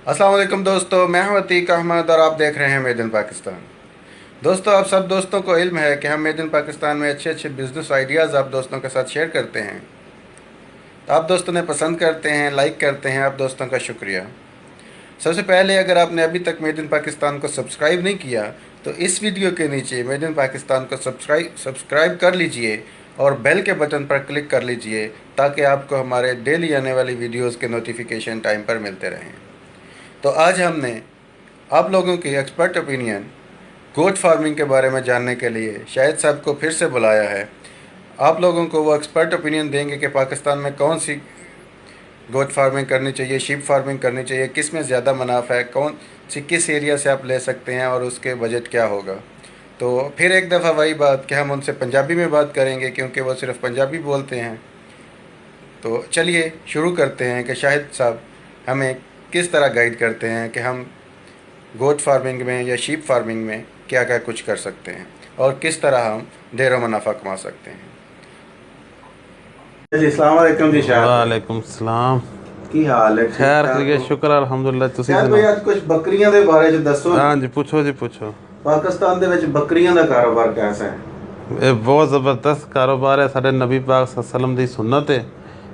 अस्सलाम वालेकुम दोस्तों, मैं हूं अतीक अहमद और आप देख रहे हैं मेड इन पाकिस्तान। दोस्तों, आप सब दोस्तों को इल्म है कि हम मेड इन पाकिस्तान में अच्छे अच्छे बिज़नेस आइडियाज़ आप दोस्तों के साथ शेयर करते हैं। तो आप दोस्तों ने पसंद करते हैं, लाइक करते हैं, आप दोस्तों का शुक्रिया। सबसे पहले अगर आपने अभी तक मेड इन पाकिस्तान को सब्सक्राइब नहीं किया तो इस वीडियो के नीचे मेड इन पाकिस्तान को सब्सक्राइब कर लीजिए और बेल के बटन पर क्लिक कर लीजिए ताकि आपको हमारे डेली आने वाली वीडियोज़ के नोटिफिकेशन टाइम पर मिलते रहें। तो आज हमने आप लोगों की एक्सपर्ट ओपिनियन गोट फार्मिंग के बारे में जानने के लिए शाहिद साहब को फिर से बुलाया है। आप लोगों को वो एक्सपर्ट ओपिनियन देंगे कि पाकिस्तान में कौन सी गोट फार्मिंग करनी चाहिए, शीप फार्मिंग करनी चाहिए, किस में ज़्यादा मुनाफा है, कौन सी किस एरिया से आप ले सकते हैं और उसके बजट क्या होगा। तो फिर एक दफ़ा वही बात कि हम उनसे पंजाबी में बात करेंगे क्योंकि वो सिर्फ पंजाबी बोलते हैं। तो चलिए शुरू करते हैं कि शाहिद साहब हमें किस तरह गाइड करते हैं कि हम गोट फार्मिंग में या शीप फार्मिंग में क्या क्या कुछ कर सकते हैं और किस तरह हम ढेरों मुनाफा कमा सकते हैं। जी अस्सलाम वालेकुम जी शायद। वालेकुम सलाम। की हाल है? खैर करिए, शुक्र अल्हम्दुलिल्लाह। ਤੁਸੀਂ शायद भाई आज कुछ बकरियां ਦੇ ਬਾਰੇ ਚ ਦੱਸੋ। ਹਾਂਜੀ ਪੁੱਛੋ ਜੀ ਪੁੱਛੋ। ਪਾਕਿਸਤਾਨ ਦੇ ਵਿੱਚ ਬੱਕਰੀਆਂ ਦਾ ਕਾਰੋਬਾਰ ਕਿਹਦਾ ਹੈ? ਇਹ ਬਹੁਤ ਜ਼ਬਰਦਸਤ ਕਾਰੋਬਾਰ ਹੈ। ਸਾਡੇ ਨਬੀ ਪਾਕ ਸੱਲੱਲਾਹੁ ਅਲੈहि ਵਸੱਲਮ ਦੀ ਸੁन्नत ਹੈ।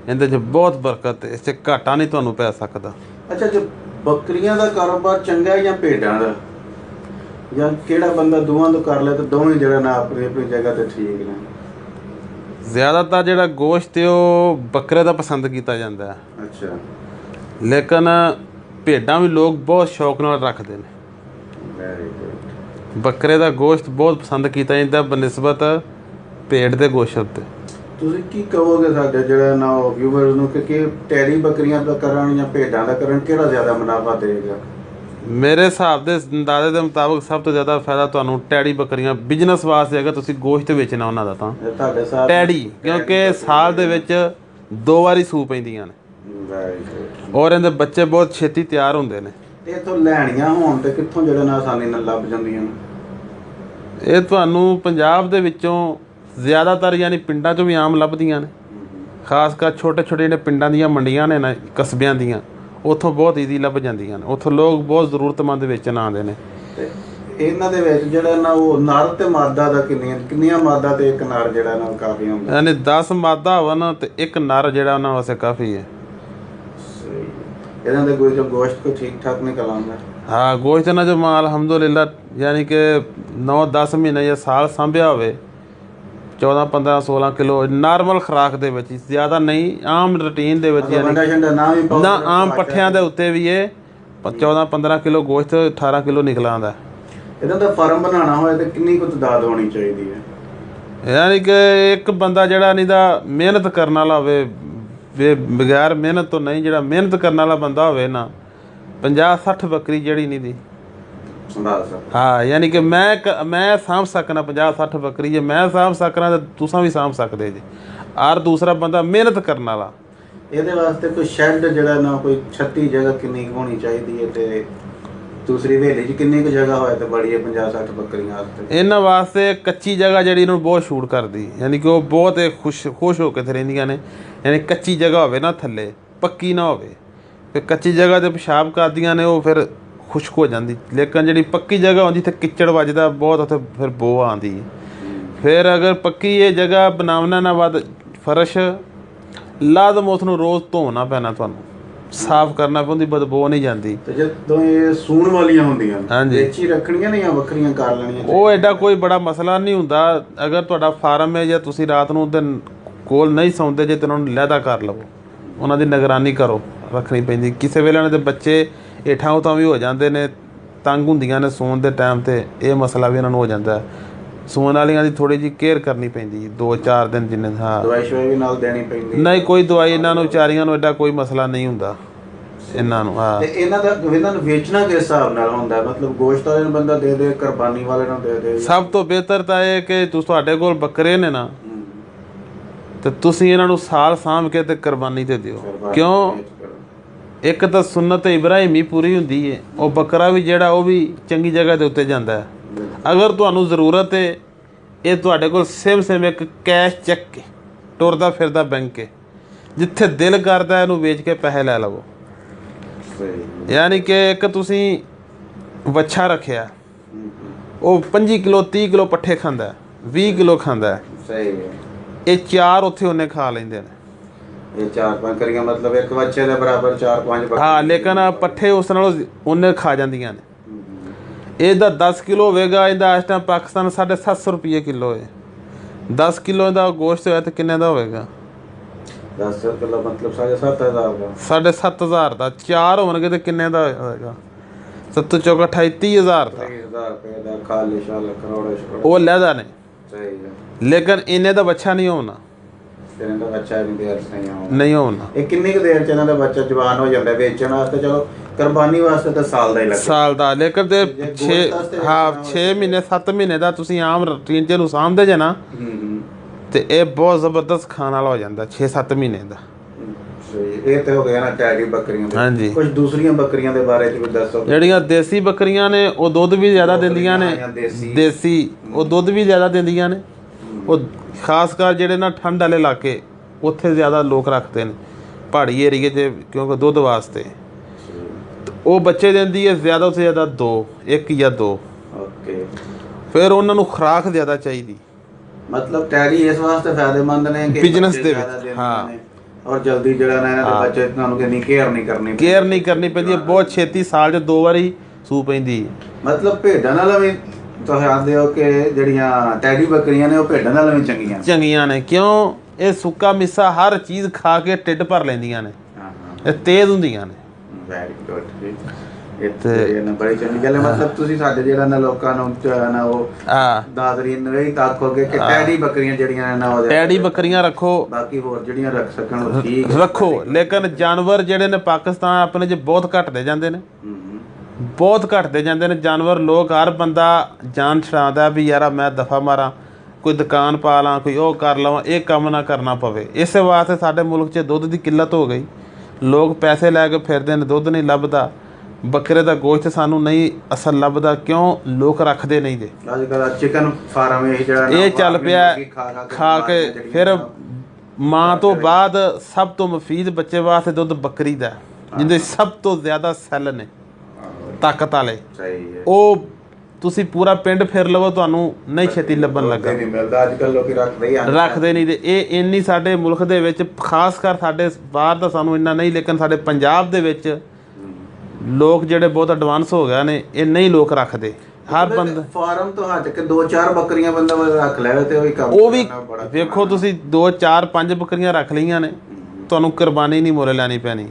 ਇਹਦੇ 'ਚ ਬਹੁਤ ਬਰਕਤ ਹੈ। ਇਸ 'ਚ ਘਾਟਾ ਨਹੀਂ ਤੁਹਾਨੂੰ ਪੈ ਸਕਦਾ। ਅੱਛਾ, ਜੋ ਬੱਕਰੀਆਂ ਦਾ ਕਾਰੋਬਾਰ ਚੰਗਾ ਹੈ ਜਾਂ ਭੇਡਾਂ ਦਾ, ਜਾਂ ਕਿਹੜਾ ਬੰਦਾ ਦੋਵਾਂ ਤੋਂ ਕਰ ਲੈ ਤਾਂ ਦੋਵੇਂ ਜਿਹੜਾ ਨਾ ਆਪਣੀ ਆਪਣੀ ਜਗ੍ਹਾ ਤੇ ਠੀਕ ਨੇ? ਜ਼ਿਆਦਾਤਰ ਜਿਹੜਾ ਗੋਸ਼ਤ ਹੈ ਉਹ ਬੱਕਰੇ ਦਾ ਪਸੰਦ ਕੀਤਾ ਜਾਂਦਾ ਹੈ। ਅੱਛਾ, ਲੇਕਿਨ ਭੇਡਾਂ ਵੀ ਲੋਕ ਬਹੁਤ ਸ਼ੌਕ ਨਾਲ ਰੱਖਦੇ ਨੇ। Very good. ਬੱਕਰੇ ਦਾ ਗੋਸ਼ਤ ਬਹੁਤ ਪਸੰਦ ਕੀਤਾ ਜਾਂਦਾ ਬਨਿਸਬਤ ਭੇਡ ਦੇ ਗੋਸ਼ਤ ਤੇ। ਤੁਸੀਂ ਕੀ ਕਹੋਗੇ ਸਾਡੇ ਜਿਹੜਾ ਨਾ ਵਿਊਵਰਸ ਨੂੰ ਕਿ ਟੈਰੀ ਬੱਕਰੀਆਂ ਦਾ ਕਰਨ ਜਾਂ ਭੇਡਾਂ ਦਾ ਕਰਨ ਕਿਹੜਾ ਜ਼ਿਆਦਾ ਮੁਨਾਫਾ ਦੇਗਾ? ਮੇਰੇ ਹਿਸਾਬ ਦੇ ਅੰਦਾਜ਼ੇ ਦੇ ਮੁਤਾਬਕ ਸਭ ਤੋਂ ਜ਼ਿਆਦਾ ਫਾਇਦਾ ਤੁਹਾਨੂੰ ਟੈਡੀ ਬੱਕਰੀਆਂ ਬਿਜ਼ਨਸ ਵਾਸਤੇ ਹੈਗਾ। ਤੁਸੀਂ ਗੋਸ਼ਤ ਵੇਚਣਾ ਉਹਨਾਂ ਦਾ ਤਾਂ ਤੁਹਾਡੇ ਸਾਥ ਟੈਡੀ, ਕਿਉਂਕਿ ਸਾਲ ਦੇ ਵਿੱਚ 2 ਵਾਰੀ ਸੂ ਪੈਂਦੀਆਂ ਨੇ ਵੈਰੀ ਗੁੱਡ। ਔਰ ਇਹਦੇ ਬੱਚੇ ਬਹੁਤ ਛੇਤੀ ਤਿਆਰ ਹੁੰਦੇ ਨੇ। ਤੇ ਇੱਥੋਂ ਲੈਣੀਆਂ ਹੋਣ ਤੇ ਕਿੱਥੋਂ ਜਿਹੜਾ ਨਾ ਆਸਾਨੀ ਨਾਲ ਲੱਭ ਜਾਂਦੀਆਂ ਨੇ? ਇਹ ਤੁਹਾਨੂੰ ਪੰਜਾਬ ਦੇ ਵਿੱਚੋਂ ਜ਼ਿਆਦਾਤਰ ਯਾਨੀ ਪਿੰਡਾਂ 'ਚੋਂ ਵੀ ਆਮ ਲੱਭਦੀਆਂ ਨੇ। ਖਾਸ ਕਰ ਛੋਟੇ ਛੋਟੇ ਜਿਹੜੇ ਪਿੰਡਾਂ ਦੀਆਂ ਮੰਡੀਆਂ ਨੇ ਨਾ, ਕਸਬਿਆਂ ਦੀਆਂ, ਉੱਥੋਂ ਬਹੁਤ ਈਜ਼ੀ ਲੱਭ ਜਾਂਦੀਆਂ ਨੇ। ਉੱਥੋਂ ਲੋਕ ਬਹੁਤ ਜ਼ਰੂਰਤਮੰਦ ਵੇਚਣ ਆਉਂਦੇ ਨੇ। ਤੇ ਇਹਨਾਂ ਦੇ ਵਿੱਚ ਜਿਹੜਾ ਨਾ ਉਹ ਨਰ ਤੇ ਮਾਦਾ ਦਾ ਕਿੰਨੀਆਂ ਮਾਦਾ ਤੇ ਇੱਕ ਨਰ ਜਿਹੜਾ ਨਾ ਕਾਫੀ ਹੁੰਦਾ? ਯਾਨੀ 10 ਮਾਦਾ ਹੋਣ ਤੇ ਇੱਕ ਨਰ ਜਿਹੜਾ ਉਹਨਾਂ ਵਾਸਤੇ ਕਾਫੀ ਹੈ। ਸਹੀ। ਇਹਨਾਂ ਦੇ ਕੋਈ ਜੋ ਗੋਸ਼ਤ ਕੋ ਠੀਕ ਠਾਕ ਨਿਕਲ ਆਉਂਦਾ? ਹਾਂ, ਗੋਸ਼ਤ ਨਾਲ ਜੋ ਮਾਲ ਅਲਹਮਦੁਲਿਲਾ ਯਾਨੀ ਕਿ 9-10 ਮਹੀਨੇ ਜਾਂ ਸਾਲ ਸਾਂਭਿਆ ਹੋਵੇ 14-15-16 ਕਿਲੋ ਨਾਰਮਲ ਖੁਰਾਕ ਦੇ ਵਿੱਚ, ਜ਼ਿਆਦਾ ਨਹੀਂ, ਆਮ ਰੂਟੀਨ ਦੇ ਵਿੱਚ, ਯਾਨੀ ਨਾ ਆਮ ਪੱਠਿਆਂ ਦੇ ਉੱਤੇ ਵੀ ਇਹ 14-15 ਕਿਲੋ ਗੋਸ਼ਤ 18 ਕਿਲੋ ਨਿਕਲ ਆਉਂਦਾ। ਇਹਨਾਂ ਦਾ ਫਾਰਮ ਬਣਾਉਣਾ ਹੋਏ ਤਾਂ ਕਿੰਨੀ ਕੁ ਤਾਦਾਦ ਹੋਣੀ ਚਾਹੀਦੀ ਹੈ? ਯਾਨੀ ਕਿ ਇੱਕ ਬੰਦਾ ਜਿਹੜਾ ਨਹੀਂ ਦਾ ਮਿਹਨਤ ਕਰਨ ਵਾਲਾ ਹੋਵੇ, ਬਗੈਰ ਮਿਹਨਤ ਤੋਂ ਨਹੀਂ, ਜਿਹੜਾ ਮਿਹਨਤ ਕਰਨ ਵਾਲਾ ਬੰਦਾ ਹੋਵੇ ਨਾ, 50-60 ਬੱਕਰੀ ਜਿਹੜੀ ਨਹੀਂ ਦੀ। ਹਾਂ, ਯਾਨੀ ਕਿ ਮੈਂ ਸਾਂਭ ਸਕਣਾ 50-60 ਬੱਕਰੀ। ਜੇ ਮੈਂ ਸਾਂਭ ਸਕਣਾ ਤਾਂ ਤੁਸੀਂ ਵੀ ਸਾਂਭ ਸਕਦੇ ਜੀ। ਔਰ ਦੂਸਰਾ ਬੰਦਾ ਮਿਹਨਤ ਕਰਨ ਵਾਲਾ। ਇਹਦੇ ਵਾਸਤੇ ਕੋਈ ਸ਼ੈੱਡ ਜਿਹੜਾ ਨਾ ਕੋਈ 36 ਜਗ੍ਹਾ ਕਿੰਨੀ ਕੁ ਹੋਣੀ ਚਾਹੀਦੀ ਹੈ ਤੇ ਦੂਸਰੀ ਹਵੇਲੀ 'ਚ ਕਿੰਨੀ ਕੁ ਜਗ੍ਹਾ ਹੋਏ ਤਾਂ ਬੜੀ ਹੈ 50-60 ਬੱਕਰੀਆਂ ਵਾਸਤੇ? ਇਹਨਾਂ ਵਾਸਤੇ ਕੱਚੀ ਜਗ੍ਹਾ ਜਿਹੜੀ ਇਹਨੂੰ ਬਹੁਤ ਸ਼ੂਟ ਕਰਦੀ, ਯਾਨੀ ਕਿ ਉਹ ਬਹੁਤ ਖੁਸ਼ ਹੋ ਕੇ ਰਹਿੰਦੀਆਂ ਨੇ। ਯਾਨੀ ਕੱਚੀ ਜਗ੍ਹਾ ਹੋਵੇ ਨਾ, ਥੱਲੇ ਪੱਕੀ ਨਾ ਹੋਵੇ। ਫਿਰ ਕੱਚੀ ਜਗ੍ਹਾ 'ਤੇ ਪਿਸ਼ਾਬ ਕਰਦੀਆਂ ਨੇ, ਉਹ ਫਿਰ ਖੁਸ਼ਕ ਹੋ ਜਾਂਦੀ। ਲੇਕਿਨ ਜਿਹੜੀ ਪੱਕੀ ਜਗ੍ਹਾ ਹੁੰਦੀ ਤੇ ਕਿੱਚੜ ਵੱਜਦਾ ਬਹੁਤ, ਉੱਥੇ ਫਿਰ ਬੋ ਆਉਂਦੀ ਹੈ। ਫਿਰ ਅਗਰ ਪੱਕੀ ਇਹ ਜਗ੍ਹਾ ਬਣਾਉਣਾ ਨਾ ਬਾਅਦ ਫਰਸ਼ ਲਾਜ਼ਮ ਉਸ ਨੂੰ ਰੋਜ਼ ਧੋਣਾ ਪੈਣਾ, ਤੁਹਾਨੂੰ ਸਾਫ਼ ਕਰਨਾ ਪੈਂਦੀ, ਬਦਬੂ ਨਹੀਂ ਜਾਂਦੀ। ਤੇ ਜਦੋਂ ਇਹ ਸੂਣ ਵਾਲੀਆਂ ਹੁੰਦੀਆਂ ਹਾਂਜੀ, ਵਿੱਚ ਹੀ ਰੱਖਣੀਆਂ ਨੇ ਜਾਂ ਵੱਖਰੀਆਂ ਕਰ ਲੈਣੀਆਂ? ਉਹ ਐਡਾ ਕੋਈ ਬੜਾ ਮਸਲਾ ਨਹੀਂ ਹੁੰਦਾ। ਅਗਰ ਤੁਹਾਡਾ ਫਾਰਮ ਹੈ ਜਾਂ ਤੁਸੀਂ ਰਾਤ ਨੂੰ ਉਹਦੇ ਕੋਲ ਨਹੀਂ ਸੌਂਦੇ ਜੇ ਤਾਂ ਉਹਨਾਂ ਨੂੰ ਲਹਿਦਾ ਕਰ ਲਵੋ, ਉਹਨਾਂ ਦੀ ਨਿਗਰਾਨੀ ਕਰੋ, ਰੱਖਣੀ ਪੈਂਦੀ। ਕਿਸੇ ਵੇਲੇ ਉਹਨਾਂ ਦੇ ਬੱਚੇ ਹੇਠਾਂ ਉਤਾਂ ਵੀ ਹੋ ਜਾਂਦੇ ਨੇ, ਤੰਗ ਹੁੰਦੀਆਂ ਨੇ ਸੌਣ ਦੇ ਟਾਈਮ 'ਤੇ, ਇਹ ਮਸਲਾ ਵੀ ਉਹਨਾਂ ਨੂੰ ਹੋ ਜਾਂਦਾ। ਸੌਣ ਵਾਲੀਆਂ ਦੀ ਥੋੜ੍ਹੀ ਜਿਹੀ ਕੇਅਰ ਕਰਨੀ ਪੈਂਦੀ 2-4 ਦਿਨ ਜਿੰਨੇ। ਹਾਂ, ਦਵਾਈ ਸ਼ਵਾਈ ਵੀ ਨਾਲ ਦੇਣੀ ਪੈਂਦੀ? ਨਹੀਂ, ਕੋਈ ਦਵਾਈ ਇਹਨਾਂ ਨੂੰ ਵਿਚਾਰੀਆਂ ਨੂੰ ਐਡਾ ਕੋਈ ਮਸਲਾ ਨਹੀਂ ਹੁੰਦਾ ਇਹਨਾਂ ਨੂੰ। ਹਾਂ, ਤੇ ਇਹਨਾਂ ਨੂੰ ਵੇਚਣਾ ਕਿਸ ਹਿਸਾਬ ਨਾਲ ਹੁੰਦਾ? ਮਤਲਬ ਗੋਸ਼ਤ ਵਾਲੇ ਨੂੰ ਬੰਦਾ ਦੇ ਦੇ, ਕੁਰਬਾਨੀ ਵਾਲੇ ਨੂੰ ਦੇ ਦੇ? ਸਭ ਤੋਂ ਬਿਹਤਰ ਤਾਂ ਇਹ ਕਿ ਤੁਹਾਡੇ ਕੋਲ ਬੱਕਰੇ ਨੇ ਨਾ, ਤੇ ਤੁਸੀਂ ਇਹਨਾਂ ਨੂੰ ਸਾਲ ਸਾਂਭ ਕੇ ਤੇ ਕੁਰਬਾਨੀ ਤੇ ਦਿਓ। ਕਿਉਂ? ਇੱਕ ਤਾਂ ਸੁन्नत ਇਬਰਾਹੀਮੀ ਪੂਰੀ ਹੁੰਦੀ ਹੈ। ਉਹ ਬੱਕਰਾ ਵੀ ਜਿਹੜਾ ਉਹ ਵੀ ਚੰਗੀ ਜਗ੍ਹਾ ਦੇ ਉੱਤੇ ਜਾਂਦਾ ਹੈ। ਅਗਰ ਤੁਹਾਨੂੰ ਜ਼ਰੂਰਤ ਹੈ, ਇਹ ਤੁਹਾਡੇ ਕੋਲ ਸਿਮ ਇੱਕ ਕੈਸ਼ ਚੱਕ ਕੇ ਤੁਰਦਾ ਫਿਰਦਾ ਬੈਂਕ ਹੈ, ਜਿੱਥੇ ਦਿਲ ਕਰਦਾ ਇਹਨੂੰ ਵੇਚ ਕੇ ਪੈਸੇ ਲੈ ਲਵੋ। ਸਹੀ। ਯਾਨੀ ਕਿ ਇੱਕ ਤੁਸੀਂ ਵੱਛਾ ਰੱਖਿਆ, ਉਹ 25 ਕਿਲੋ 30 ਕਿਲੋ ਪੱਠੇ ਖਾਂਦਾ, 20 ਕਿਲੋ ਖਾਂਦਾ। ਸਹੀ ਹੈ। ਇਹ 4 ਉੱਥੇ ਉਹਨੇ ਖਾ ਲੈਂਦੇ ਨੇ। ਇਹ 4-5 ਕਰੀਆਂ ਮਤਲਬ ਇੱਕ ਬੱਚੇ ਦੇ ਬਰਾਬਰ 4-5 ਹਾਂ, ਲੇਕਿਨ ਪੱਠੇ ਉਸ ਨਾਲੋਂ ਉਹਨੇ ਖਾ ਜਾਂਦੀਆਂ ਨੇ। ਇਹਦਾ 10 ਕਿਲੋ ਹੋਵੇਗਾ, ਇਹਦਾ ਇਸ ਟਾਈਮ ਪਾਕਿਸਤਾਨ 750 ਰੁਪਏ ਕਿਲੋ ਹੈ। 10 ਕਿਲੋ ਦਾ ਗੋਸ਼ਤ ਹੋਇਆ ਤਾਂ ਕਿੰਨੇ ਦਾ ਹੋਵੇਗਾ? 10 ਕਿਲੋ ਮਤਲਬ 7,500 ਦਾ। 7,500 ਦਾ। 4 ਹੋਣਗੇ ਤੇ ਕਿੰਨੇ ਦਾ ਹੋਏਗਾ? 7 ਚੌਕ 28 30,000 ਦਾ। 30,000 ਰੁਪਏ ਦਾ ਖਾਲੀ ਸ਼ਾਲ ਕਰੋੜ। ਉਹ ਲਹਿਦਾ ਨੇ, ਸਹੀ ਹੈ। ਲੇਕਿਨ ਇਹਨੇ ਦਾ ਬੱਚਾ ਨਹੀਂ ਹੋਣਾ। ਇਹਨਾਂ ਦਾ ਬੱਚਾ ਵੀ ਦੇਰ ਨਹੀਂ ਹੋਣਾ। ਇਹ ਕਿੰਨੀ ਕੁ ਦੇਰ ਚ ਇਹਨਾਂ ਦਾ ਬੱਚਾ ਜਵਾਨ ਹੋ ਜਾਂਦਾ? ਵੇਚਣ ਵਾਸਤੇ ਚਲੋ, ਕੁਰਬਾਨੀ ਵਾਸਤੇ ਤਾਂ ਸਾਲ ਦਾ ਹੀ ਲੱਗਦਾ। ਸਾਲ ਦਾ, ਲੇਕਿਨ ਤੇ 6 ਮਹੀਨੇ 7 ਮਹੀਨੇ ਦਾ ਤੁਸੀਂ ਆਮ ਰੂਟੀਨ ਚ ਨੂੰ ਸਾਂਭਦੇ ਜੇ ਨਾ, ਤੇ ਇਹ ਬਹੁਤ ਜ਼ਬਰਦਸਤ ਖਾਣ ਵਾਲਾ ਹੋ ਜਾਂਦਾ 6-7 ਮਹੀਨੇ ਦਾ। ਇਹ ਤੇ ਹੋ ਗਿਆ ਨਾ ਟੈਡੀ ਬੱਕਰੀਆਂ ਦੇ। ਹਾਂਜੀ। ਕੁਝ ਦੂਸਰੀਆਂ ਬੱਕਰੀਆਂ ਦੇ ਬਾਰੇ ਚ ਵੀ ਦੱਸੋ। ਜਿਹੜੀਆਂ ਦੇਸੀ ਬੱਕਰੀਆਂ ਨੇ ਉਹ ਦੁੱਧ ਵੀ ਜ਼ਿਆਦਾ ਦਿੰਦੀਆਂ ਨੇ। ਦੇਸੀ ਉਹ ਦੁੱਧ ਵੀ ਜ਼ਿਆਦਾ ਦਿੰਦੀਆਂ ਨੇ। ਉਹ ਖਾਸ ਕਰ ਜਿਹੜੇ ਨਾ ਠੰਡ ਵਾਲੇ ਇਲਾਕੇ, ਉੱਥੇ ਜ਼ਿਆਦਾ ਲੋਕ ਰੱਖਦੇ ਨੇ, ਪਹਾੜੀ ਏਰੀਏ 'ਚ, ਕਿਉਂਕਿ ਦੁੱਧ ਵਾਸਤੇ। ਉਹ ਬੱਚੇ ਦਿੰਦੀ ਹੈ ਜ਼ਿਆਦਾ ਤੋਂ ਜ਼ਿਆਦਾ 2, 1 ਜਾਂ 2। ਓਕੇ। ਫਿਰ ਉਹਨਾਂ ਨੂੰ ਖੁਰਾਕ ਜ਼ਿਆਦਾ ਚਾਹੀਦੀ। ਮਤਲਬ ਟੈਡੀ ਇਸ ਵਾਸਤੇ ਫਾਇਦੇਮੰਦ ਨੇ ਕਿ ਬਿਜ਼ਨਸ ਦੇ ਵਿੱਚ। ਹਾਂ, ਔਰ ਜਲਦੀ ਜਿਹੜਾ ਨਾ ਇਹਨਾਂ ਦੇ ਬੱਚੇ ਤੁਹਾਨੂੰ ਕਿੰਨੀ ਕੇਅਰ ਨਹੀਂ ਕਰਨੀ ਪੈਂਦੀ ਹੈ। ਬਹੁਤ ਛੇਤੀ ਸਾਲ 'ਚ 2 ਵਾਰੀ ਸੂ ਪੈਂਦੀ ਹੈ। ਮਤਲਬ ਭੇਡਾਂ ਨਾਲ ਵੀ ਤੁਸੀਂ ਆਖਦੇ ਹੋ ਕਿ ਜਿਹੜੀਆਂ ਟੈਡੀ ਬੱਕਰੀਆਂ ਨੇ ਉਹ ਭੇਡਾਂ ਨਾਲ ਵੀ ਚੰਗੀਆਂ ਨੇ। ਕਿਉਂ? ਇਹ ਸੁੱਕਾ ਮਿੱਸਾ ਹਰ ਚੀਜ਼ ਖਾ ਕੇ ਢਿੱਡ ਭਰ ਲੈਂਦੀਆਂ ਨੇ। ਇਹ ਤੇਜ਼ ਹੁੰਦੀਆਂ ਨੇ। Very good. ਇਹ ਨਾ ਬੜੀ ਚੰਗੀ ਗੱਲ ਹੈ। ਮਤਲਬ ਤੁਸੀਂ ਸਾਡੇ ਜਿਹੜਾ ਨਾ ਲੋਕਾਂ ਨੂੰ ਨਾ ਉਹ ਦਾਦਰੀ ਨਵੇਂ ਤਾਕੋਗੇ ਕਿ ਟੈਡੀ ਬੱਕਰੀਆਂ ਜਿਹੜੀਆਂ ਨਾ ਉਹ ਟੈਡੀ ਬੱਕਰੀਆਂ ਰੱਖੋ, ਬਾਕੀ ਹੋਰ ਜਿਹੜੀਆਂ ਰੱਖ ਸਕਣ ਉਹ ਠੀਕ ਰੱਖੋ। ਲੇਕਿਨ ਜਾਨਵਰ ਜਿਹੜੇ ਨੇ ਪਾਕਿਸਤਾਨ ਆਪਣੇ 'ਚ ਬਹੁਤ ਘਟਦੇ ਜਾਂਦੇ ਨੇ, ਬਹੁਤ ਘਟਦੇ ਜਾਂਦੇ ਨੇ ਜਾਨਵਰ। ਲੋਕ ਹਰ ਬੰਦਾ ਜਾਨ ਛਡਾਉਂਦਾ ਵੀ ਯਾਰਾ ਮੈਂ ਦਫਾ ਮਾਰਾਂ, ਕੋਈ ਦੁਕਾਨ ਪਾ ਲਾਂ, ਕੋਈ ਉਹ ਕਰ ਲਵਾਂ, ਇਹ ਕੰਮ ਨਾ ਕਰਨਾ ਪਵੇ। ਇਸੇ ਵਾਸਤੇ ਸਾਡੇ ਮੁਲਕ 'ਚ ਦੁੱਧ ਦੀ ਕਿੱਲਤ ਹੋ ਗਈ। ਲੋਕ ਪੈਸੇ ਲੈ ਕੇ ਫਿਰਦੇ ਨੇ, ਦੁੱਧ ਨਹੀਂ ਲੱਭਦਾ। ਬੱਕਰੇ ਦਾ ਗੋਸ਼ਤ ਸਾਨੂੰ ਨਹੀਂ ਅਸਲ ਲੱਭਦਾ। ਕਿਉਂ? ਲੋਕ ਰੱਖਦੇ ਨਹੀਂ ਜੇ। ਅੱਜ ਕੱਲ੍ਹ ਚਿਕਨ ਫਾਰਮ ਇਹ ਚੱਲ ਪਿਆ, ਖਾ ਕੇ ਫਿਰ ਮਾਂ ਤੋਂ ਬਾਅਦ ਸਭ ਤੋਂ ਮੁਫੀਦ ਬੱਚੇ ਵਾਸਤੇ ਦੁੱਧ ਬੱਕਰੀ ਦਾ, ਜਿਹਦੇ ਸਭ ਤੋਂ ਜ਼ਿਆਦਾ ਸੈੱਲ ਨੇ ਤਾਕਤ ਵਾਲੇ। ਉਹ ਤੁਸੀਂ ਪੂਰਾ ਪਿੰਡ ਫਿਰ ਲਵੋ, ਤੁਹਾਨੂੰ ਨਹੀਂ ਛੇਤੀ ਲੱਭਣ ਲੱਗਾ। ਅੱਜ ਕੱਲ੍ਹ ਲੋਕੀ ਰੱਖਦੇ ਨਹੀਂ। ਤੇ ਇਹ ਇੰਨੀ ਸਾਡੇ ਮੁਲਕ ਦੇ ਵਿੱਚ, ਖਾਸ ਕਰ ਸਾਡੇ ਬਾਹਰ ਦਾ ਸਾਨੂੰ ਇੰਨਾ ਨਹੀਂ, ਲੇਕਿਨ ਸਾਡੇ ਪੰਜਾਬ ਦੇ ਵਿੱਚ ਲੋਕ ਜਿਹੜੇ ਬਹੁਤ ਐਡਵਾਂਸ ਹੋ ਗਏ ਨੇ, ਇਹ ਨਹੀਂ ਲੋਕ ਰੱਖਦੇ। ਹਰ ਬੰਦਾ ਫਾਰਮ ਤੋਂ ਹਟ ਕੇ 2-4 ਬੱਕਰੀਆਂ ਬੰਦਾ ਰੱਖ ਲੈਵੇ ਤੇ ਉਹ ਵੀ ਵੇਖੋ ਤੁਸੀਂ 2-4-5 ਬੱਕਰੀਆਂ ਰੱਖ ਲਈਆਂ ਨੇ, ਤੁਹਾਨੂੰ ਕੁਰਬਾਨੀ ਨਹੀਂ ਮੁੱਲ ਲੈਣੀ ਪੈਣੀ।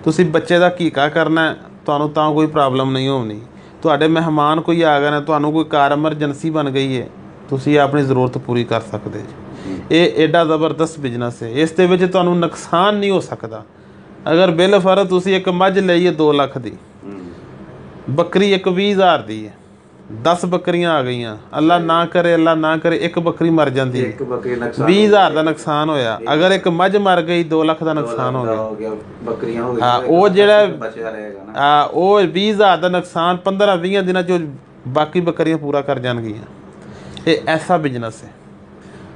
ਤੁਸੀਂ ਬੱਚੇ ਦਾ ਕੀਕਾ ਕਰਨਾ, ਤੁਹਾਨੂੰ ਤਾਂ ਕੋਈ ਪ੍ਰੋਬਲਮ ਨਹੀਂ ਹੋਣੀ। ਤੁਹਾਡੇ ਮਹਿਮਾਨ ਕੋਈ ਆ ਗਏ ਨੇ, ਤੁਹਾਨੂੰ ਕੋਈ ਕਾਰ ਐਮਰਜੈਂਸੀ ਬਣ ਗਈ ਹੈ, ਤੁਸੀਂ ਆਪਣੀ ਜ਼ਰੂਰਤ ਪੂਰੀ ਕਰ ਸਕਦੇ ਜੀ। ਇਹ ਐਡਾ ਜ਼ਬਰਦਸਤ ਬਿਜ਼ਨਸ ਹੈ। ਇਸ ਦੇ ਵਿੱਚ ਤੁਹਾਨੂੰ ਨੁਕਸਾਨ ਨਹੀਂ ਹੋ ਸਕਦਾ। ਅਗਰ ਬਿਲ ਫਰਜ਼ ਤੁਸੀਂ ਇੱਕ ਮੱਝ ਲਈਏ 2 ਲੱਖ ਦੀ, ਬੱਕਰੀ ਇੱਕ 20,000 ਦੀ ਹੈ, 10 ਬੱਕਰੀਆਂ ਆ ਗਈਆਂ, ਅੱਲਾ ਨਾ ਕਰੇ ਇੱਕ ਬੱਕਰੀ ਮਰ ਜਾਂਦੀ ਹੈ, 20,000 ਦਾ ਨੁਕਸਾਨ ਹੋਇਆ। ਅਗਰ ਇੱਕ ਮੱਝ ਮਰ ਗਈ 2 ਲੱਖ ਦਾ ਨੁਕਸਾਨ ਹੋ ਗਿਆ। ਹਾਂ, ਉਹ ਜਿਹੜਾ ਉਹ 20,000 ਦਾ ਨੁਕਸਾਨ 15-20 ਦਿਨਾਂ 'ਚ ਬਾਕੀ ਬੱਕਰੀਆਂ ਪੂਰਾ ਕਰ ਜਾਣਗੀਆਂ। ਇਹ ਐਸਾ ਬਿਜ਼ਨਸ ਹੈ।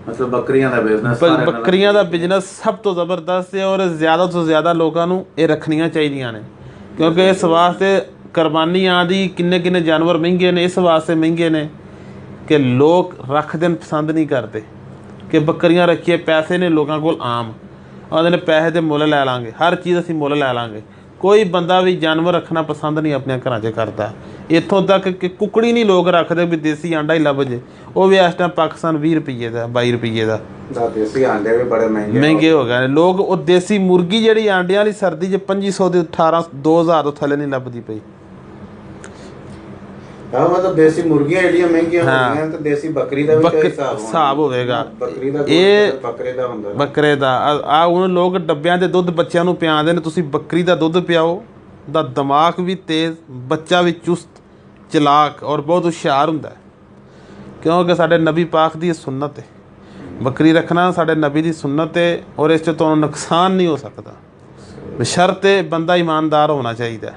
ਮਤਲਬ ਬੱਕਰੀਆਂ ਦਾ ਬਿਜ਼ਨਸ ਸਭ ਤੋਂ ਜ਼ਬਰਦਸਤ ਹੈ। ਔਰ ਜ਼ਿਆਦਾ ਤੋਂ ਜ਼ਿਆਦਾ ਲੋਕਾਂ ਨੂੰ ਇਹ ਰੱਖਣੀਆਂ ਚਾਹੀਦੀਆਂ ਨੇ, ਕਿਉਂਕਿ ਇਸ ਵਾਸਤੇ ਕੁਰਬਾਨੀਆਂ ਦੀ ਕਿੰਨੇ ਜਾਨਵਰ ਮਹਿੰਗੇ ਨੇ। ਇਸ ਵਾਸਤੇ ਮਹਿੰਗੇ ਨੇ ਕਿ ਲੋਕ ਰੱਖਦੇ ਨੂੰ ਪਸੰਦ ਨਹੀਂ ਕਰਦੇ ਕਿ ਬੱਕਰੀਆਂ ਰੱਖੀਏ। ਪੈਸੇ ਨੇ ਲੋਕਾਂ ਕੋਲ ਆਮ, ਉਹਦੇ ਨੇ ਪੈਸੇ ਦੇ ਮੁੱਲ ਲੈ ਲਾਂਗੇ, ਹਰ ਚੀਜ਼ ਅਸੀਂ ਮੁੱਲ ਲੈ ਲਾਂਗੇ। ਕੋਈ ਬੰਦਾ ਵੀ ਜਾਨਵਰ ਰੱਖਣਾ ਪਸੰਦ ਨਹੀਂ ਆਪਣੇ ਘਰਾਂ 'ਚ ਕਰਦਾ। ਇੱਥੋਂ ਤੱਕ ਕਿ ਕੁੱਕੜੀ ਨਹੀਂ ਲੋਕ ਰੱਖਦੇ ਵੀ ਦੇਸੀ ਆਂਡਾ ਹੀ ਲੱਭ ਜੇ। ਉਹ ਵੀ ਇਸ ਟਾਈਮ ਪਾਕਿਸਤਾਨ 20 ਰੁਪਏ ਦਾ, 22 ਰੁਪਏ ਦਾ। ਦੇਸੀ ਆਂਡੇ ਵੀ ਬੜੇ ਮਹਿੰਗੇ ਹੋ ਗਏ ਨੇ। ਲੋਕ ਉਹ ਦੇਸੀ ਮੁਰਗੀ ਜਿਹੜੀ ਆਂਡਿਆਂ ਵਾਲੀ ਸਰਦੀ 'ਚ 2500 ਦੇ 18-2000 ਤੋਂ ਥੱਲੇ ਨਹੀਂ ਲੱਭਦੀ ਪਈ। ਮਤਲਬ ਦੇਸੀ ਮੁਰਗੀਆਂ ਜਿਹੜੀਆਂ ਮਹਿੰਗੀਆਂ ਹੋ ਗਈਆਂ, ਤੇ ਦੇਸੀ ਬੱਕਰੀ ਦਾ ਵੀ ਹਿਸਾਬ ਹੋਵੇਗਾ। ਬੱਕਰੀ ਦਾ ਬੱਕਰੇ ਦਾ ਹੁੰਦਾ, ਬੱਕਰੇ ਦਾ ਆ ਹੁਣ ਲੋਕ ਡੱਬਿਆਂ ਦੇ ਦੁੱਧ ਬੱਚਿਆਂ ਨੂੰ ਪਿਆਉਂਦੇ ਨੇ। ਤੁਸੀਂ ਬੱਕਰੀ ਦਾ ਦੁੱਧ ਪਿਆਓ, ਦਾ ਦਿਮਾਗ ਵੀ ਤੇਜ਼, ਬੱਚਾ ਵੀ ਚੁਸਤ ਚਲਾਕ ਔਰ ਬਹੁਤ ਹੁਸ਼ਿਆਰ ਹੁੰਦਾ, ਕਿਉਂਕਿ ਸਾਡੇ ਨਬੀ ਪਾਕ ਦੀ ਸੁਨਨਤ ਹੈ। ਬੱਕਰੀ ਰੱਖਣਾ ਸਾਡੇ ਨਬੀ ਦੀ ਸੁਨਨਤ ਹੈ, ਔਰ ਇਸ 'ਚ ਤੁਹਾਨੂੰ ਨੁਕਸਾਨ ਨਹੀਂ ਹੋ ਸਕਦਾ, ਬਸ਼ਰਤੇ ਬੰਦਾ ਇਮਾਨਦਾਰ ਹੋਣਾ ਚਾਹੀਦਾ।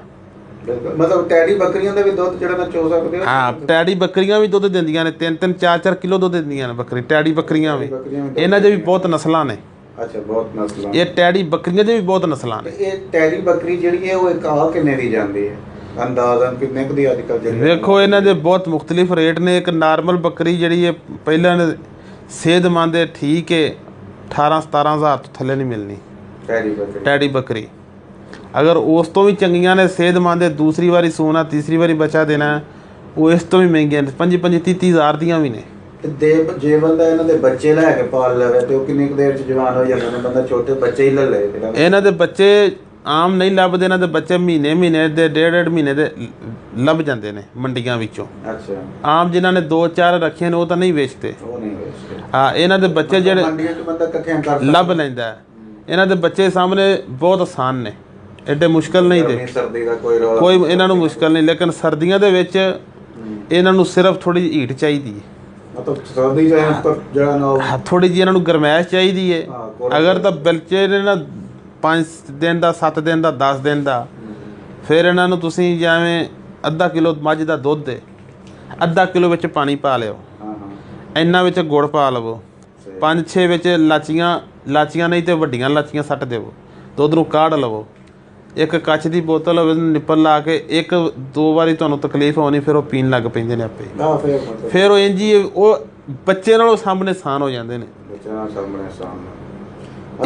ਮਤਲਬ ਟੈਡੀ ਬੱਕਰੀਆਂ ਦਾ ਵੀ ਦੁੱਧ ਜਿਹੜਾ ਨਾ ਚੋ ਸਕਦੇ ਹੋ। ਹਾਂ, ਟੈਡੀ ਬੱਕਰੀਆਂ ਵੀ ਦੁੱਧ ਦਿੰਦੀਆਂ ਨੇ, 3-3 4-4 ਕਿਲੋ ਦੁੱਧ ਦਿੰਦੀਆਂ ਨੇ ਬੱਕਰੀ। ਟੈਡੀ ਬੱਕਰੀਆਂ ਵੀ, ਇਹਨਾਂ 'ਚ ਵੀ ਬਹੁਤ ਨਸਲਾਂ ਨੇ। ਅੱਛਾ, ਬਹੁਤ ਨਸਲਾਂ। ਇਹ ਟੈਡੀ ਬੱਕਰੀਆਂ ਦੇ ਵੀ ਬਹੁਤ ਨਸਲਾਂ ਨੇ। ਇਹ ਟੈਰੀ ਬੱਕਰੀ ਜਿਹੜੀ ਹੈ ਉਹ ਇੱਕ ਆ ਕਿੰਨੇ ਦੀ ਜਾਂਦੀ ਹੈ ਅੰਦਾਜ਼ਨ ਕਿੰਨੇ ਕੁ ਦੀ ਅੱਜ ਕੱਲ੍ਹ ਜਿਹੜੀ ਵੇਖੋ ਇਹਨਾਂ ਦੇ ਬਹੁਤ ਮੁਖਤਲਿਫ ਰੇਟ ਨੇ। ਇੱਕ ਨਾਰਮਲ ਬੱਕਰੀ ਜਿਹੜੀ ਹੈ ਪਹਿਲਾਂ ਸਿਹਤਮੰਦ ਹੈ, ਠੀਕ ਹੈ, 18-17 ਹਜ਼ਾਰ ਤੋਂ ਥੱਲੇ ਨਹੀਂ ਮਿਲਣੀ ਟੈਰੀ ਬੱਕਰੀ। ਟੈਡੀ ਬੱਕਰੀ। ਅਗਰ ਉਸ ਤੋਂ ਵੀ ਚੰਗੀਆਂ ਨੇ, ਸਿਹਤਮੰਦ ਹੈ, ਦੂਸਰੀ ਵਾਰੀ ਸੂਣਾ, ਤੀਸਰੀ ਵਾਰੀ ਬੱਚਾ ਦੇਣਾ, ਉਹ ਇਸ ਤੋਂ ਵੀ ਮਹਿੰਗੀਆਂ ਨੇ, 25-30 ਹਜ਼ਾਰ ਦੀਆਂ ਵੀ ਨੇ। ਤੇ ਜੇ ਬੰਦਾ ਇਹਨਾਂ ਦੇ ਬੱਚੇ ਲੈ ਕੇ ਪਾਲ ਲਵੇ ਤੇ ਉਹ ਕਿੰਨੀ ਕੁ ਦੇਰ ਚ ਜਵਾਨ ਹੋ ਜਾਂਦੇ ਨੇ? ਬੰਦਾ ਛੋਟੇ ਬੱਚੇ ਹੀ ਲੈ ਲਏ ਤੇ ਇਹਨਾਂ ਦੇ ਬੱਚੇ ਆਮ ਨਹੀਂ ਲੱਭਦੇ। ਇਹਨਾਂ ਦੇ ਬੱਚੇ ਮਹੀਨੇ ਦੇ ਡੇਢ ਮਹੀਨੇ ਦੇ ਲੱਭ ਜਾਂਦੇ ਨੇ ਮੰਡੀਆਂ ਵਿੱਚੋਂ। ਅੱਛਾ। ਆਮ ਜਿਨ੍ਹਾਂ ਨੇ 2-4 ਰੱਖੇ ਨੇ ਉਹ ਤਾਂ ਨਹੀਂ ਵੇਚਦੇ। ਉਹ ਨਹੀਂ ਵੇਚਦੇ। ਹਾਂ, ਇਹਨਾਂ ਦੇ ਬੱਚੇ ਜਿਹੜੇ ਮੰਡੀਆਂ ਚ ਬੰਦਾ ਇਕੱਠਿਆਂ ਕਰ ਲੱਭ ਲੈਂਦਾ ਹੈ। ਇਹਨਾਂ ਦੇ ਬੱਚੇ ਸਾਹਮਣੇ ਬਹੁਤ ਆਸਾਨ ਨੇ, ਐਡੇ ਮੁਸ਼ਕਲ ਨਹੀਂ ਦੇ। ਸਰਦੀ ਦਾ ਕੋਈ ਰੌਲਾ ਕੋਈ ਇਹਨਾਂ ਨੂੰ ਮੁਸ਼ਕਲ ਨਹੀਂ, ਲੇਕਿਨ ਸਰਦੀਆਂ ਦੇ ਵਿੱਚ ਇਹਨਾਂ ਨੂੰ ਸਿਰਫ ਥੋੜੀ ਜਿਹੀ ਹੀਟ ਚਾਹੀਦੀ ਹੈ। ਮਤਲਬ ਸਰਦੀ ਚ ਜਿਹੜਾ ਨਾ ਥੋੜੀ ਜਿਹੀ ਇਹਨਾਂ ਨੂੰ ਗਰਮੈਸ਼ ਚਾਹੀਦੀ ਹੈ। ਅਗਰ ਤਾਂ ਬੱਚੇ ਨੇ ਨਾ 5 ਦਿਨ ਦਾ, 7 ਦਿਨ ਦਾ, 10 ਦਿਨ ਦਾ, ਫਿਰ ਇਹਨਾਂ ਨੂੰ ਤੁਸੀਂ ਜਿਵੇਂ ਅੱਧਾ ਕਿਲੋ ਮੱਝ ਦਾ ਦੁੱਧ ਹੈ, ਅੱਧਾ ਕਿਲੋ ਵਿੱਚ ਪਾਣੀ ਪਾ ਲਿਓ, ਇੰਨਾ ਵਿੱਚ ਗੁੜ ਪਾ ਲਵੋ, 5-6 ਵਿੱਚ ਲਾਚੀਆਂ ਨਹੀਂ ਤੇ ਵੱਡੀਆਂ ਲਾਚੀਆਂ ਸੱਟ ਦੇਵੋ, ਦੁੱਧ ਨੂੰ ਕਾੜ ਲਵੋ, ਇੱਕ ਕੱਚ ਦੀ ਬੋਤਲ ਹੋਵੇ ਨਿੱਪਲ ਲਾ ਕੇ 1-2 ਵਾਰੀ ਤੁਹਾਨੂੰ ਤਕਲੀਫ ਹੋਣੀ, ਫਿਰ ਉਹ ਪੀਣ ਲੱਗ ਪੈਂਦੇ ਨੇ ਆਪੇ। ਫਿਰ ਉਹ ਇੰਝ ਹੀ ਉਹ ਬੱਚੇ ਨਾਲੋਂ ਸਾਹਮਣੇ ਆਸਾਨ ਹੋ ਜਾਂਦੇ ਨੇ। ਬੱਚਿਆਂ ਸਾਹਮਣੇ ਆਸਾਨ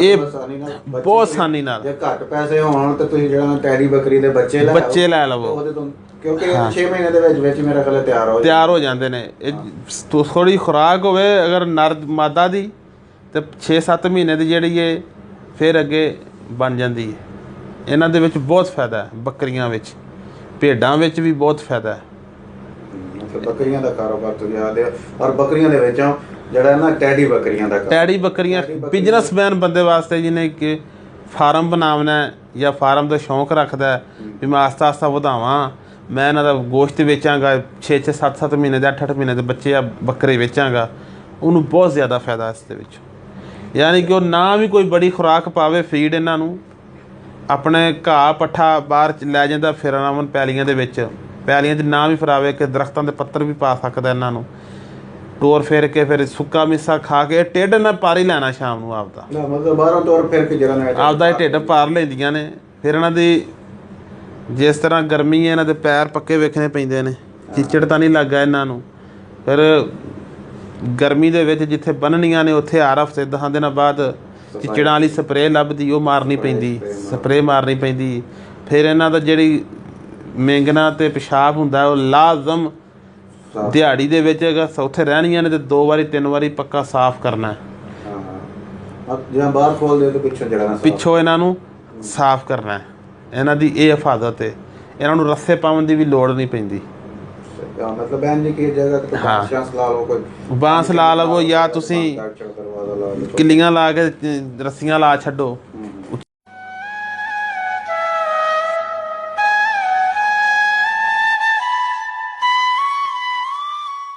ਇਹ ਬਹੁਤ ਆਸਾਨੀ ਨਾਲ। ਜੇ ਘੱਟ ਪੈਸੇ ਹੋਣ ਤੇ ਤੁਸੀਂ ਜਿਹੜਾ ਟੈਰੀ ਬੱਕਰੀ ਦੇ ਬੱਚੇ ਲੈ ਲਵੋ, ਉਹਦੇ ਤੋਂ ਕਿਉਂਕਿ 6 ਮਹੀਨੇ ਦੇ ਵਿੱਚ ਮੇਰਾ ਖਿਆਲ ਤਿਆਰ ਹੋ ਜਾਂਦੇ ਨੇ। ਥੋੜੀ ਖੁਰਾਕ ਹੋਵੇ ਅਗਰ ਨਰ ਮਾਦਾ ਦੀ ਤੇ 6-7 ਮਹੀਨੇ ਦੀ ਜਿਹੜੀ ਹੈ ਫਿਰ ਅੱਗੇ ਬਣ ਜਾਂਦੀ ਹੈ। ਇਹਨਾਂ ਦੇ ਵਿੱਚ ਬਹੁਤ ਫਾਇਦਾ ਹੈ, ਬੱਕਰੀਆਂ ਵਿੱਚ, ਭੇਡਾਂ ਵਿੱਚ ਵੀ ਬਹੁਤ ਫਾਇਦਾ ਹੈ। ਬੱਕਰੀਆਂ ਦਾ ਕਾਰੋਬਾਰ ਤੁਸੀਂ ਆਦੇ ਔਰ ਬੱਕਰੀਆਂ ਦੇ ਵਿੱਚੋਂ ਜਿਹੜਾ ਨਾ ਟੈਡੀ ਬੱਕਰੀਆਂ ਦਾ ਟੈਡੀ ਬੱਕਰੀਆਂ ਬਿਜ਼ਨਸਮੈਨ ਬੰਦੇ ਵਾਸਤੇ, ਜਿਹਨੇ ਕਿ ਫਾਰਮ ਬਣਾਉਣਾ ਜਾਂ ਫਾਰਮ ਦਾ ਸ਼ੌਂਕ ਰੱਖਦਾ ਵੀ ਮੈਂ ਆਸਤਾ ਆਸਤਾ ਵਧਾਵਾਂ, ਮੈਂ ਇਹਨਾਂ ਦਾ ਗੋਸ਼ਤ ਵੇਚਾਂਗਾ, 6-6 7-7 ਮਹੀਨੇ ਦੇ 8-8 ਮਹੀਨੇ ਦੇ ਬੱਚੇ ਆ ਬੱਕਰੇ ਵੇਚਾਂਗਾ, ਉਹਨੂੰ ਬਹੁਤ ਜ਼ਿਆਦਾ ਫਾਇਦਾ ਇਸ ਦੇ ਵਿੱਚ। ਯਾਨੀ ਕਿ ਉਹ ਨਾ ਵੀ ਕੋਈ ਬੜੀ ਖੁਰਾਕ ਪਾਵੇ, ਫੀਡ ਇਹਨਾਂ ਨੂੰ ਆਪਣੇ ਘਾਹ ਪੱਠਾ ਬਾਹਰ ਲੈ ਜਾਂਦਾ ਫਿਰਨ ਆਵਨ ਪੈਲੀਆਂ ਦੇ ਵਿੱਚ, ਪੈਲੀਆਂ 'ਚ ਨਾ ਵੀ ਫਰਾਵੇ ਕਿ ਦਰਖਤਾਂ ਦੇ ਪੱਤਰ ਵੀ ਪਾ ਸਕਦਾ ਇਹਨਾਂ ਨੂੰ, ਟੋਰ ਫੇਰ ਕੇ ਫਿਰ ਸੁੱਕਾ ਮਿੱਸਾ ਖਾ ਕੇ ਢਿੱਡ ਨਾਲ ਪਾਰ ਹੀ ਲੈਣਾ ਸ਼ਾਮ ਨੂੰ ਆਪਦਾ, ਮਤਲਬ ਬਾਹਰੋਂ ਟੋਰ ਫੇਰ ਕੇ ਜਿਹੜਾ ਆਪਦਾ ਹੀ ਢਿੱਡ ਪਾਰ ਲੈਂਦੀਆਂ ਨੇ। ਫਿਰ ਇਹਨਾਂ ਦੀ ਜਿਸ ਤਰ੍ਹਾਂ ਗਰਮੀ ਹੈ, ਇਹਨਾਂ ਦੇ ਪੈਰ ਪੱਕੇ ਵੇਖਣੇ ਪੈਂਦੇ ਨੇ, ਚਿੱਚੜ ਤਾਂ ਨਹੀਂ ਲੱਗਾ ਇਹਨਾਂ ਨੂੰ। ਫਿਰ ਗਰਮੀ ਦੇ ਵਿੱਚ ਜਿੱਥੇ ਬੰਨਣੀਆਂ ਨੇ ਉੱਥੇ ਹਰ ਹਫ਼ਤੇ 10 ਦਿਨਾਂ ਬਾਅਦ ਚਿੱਚੜਾਂ ਵਾਲੀ ਸਪਰੇਅ ਲੱਭਦੀ, ਉਹ ਮਾਰਨੀ ਪੈਂਦੀ, ਸਪਰੇਅ ਮਾਰਨੀ ਪੈਂਦੀ। ਫਿਰ ਇਹਨਾਂ ਦਾ ਜਿਹੜੀ ਮੇਂਗਣਾ ਤੇ ਪਿਸ਼ਾਬ ਹੁੰਦਾ ਉਹ ਲਾਜ਼ਮ ਦਿਹਾੜੀ ਦੇ ਵਿੱਚ ਅਗਰ ਉੱਥੇ ਰਹਿਣੀਆਂ ਨੇ ਤੇ 2 ਵਾਰੀ 3 ਵਾਰੀ ਪੱਕਾ ਸਾਫ਼ ਕਰਨਾ। ਬਾਹਰ ਖੋਲਦੇ ਤੇ ਪਿੱਛੋਂ ਇਹਨਾਂ ਨੂੰ ਸਾਫ਼ ਕਰਨਾ। ਇਹਨਾਂ ਦੀ ਇਹ ਹਿਫਾਜ਼ਤ ਹੈ, ਇਹਨਾਂ ਨੂੰ ਰੱਸੇ ਪਾਉਣ ਦੀ ਵੀ ਲੋੜ ਨਹੀਂ ਪੈਂਦੀ। ਮਤਲਬ ਐਂ ਨਹੀਂ ਕਿ ਜਗ੍ਹਾ ਤੇ ਬਾਂਸ ਲਾ ਲਵੋ ਜਾਂ ਤੁਸੀਂ ਕਿੱਲੀਆਂ ਲਾ ਕੇ ਰੱਸੀਆਂ ਲਾ ਛੱਡੋ,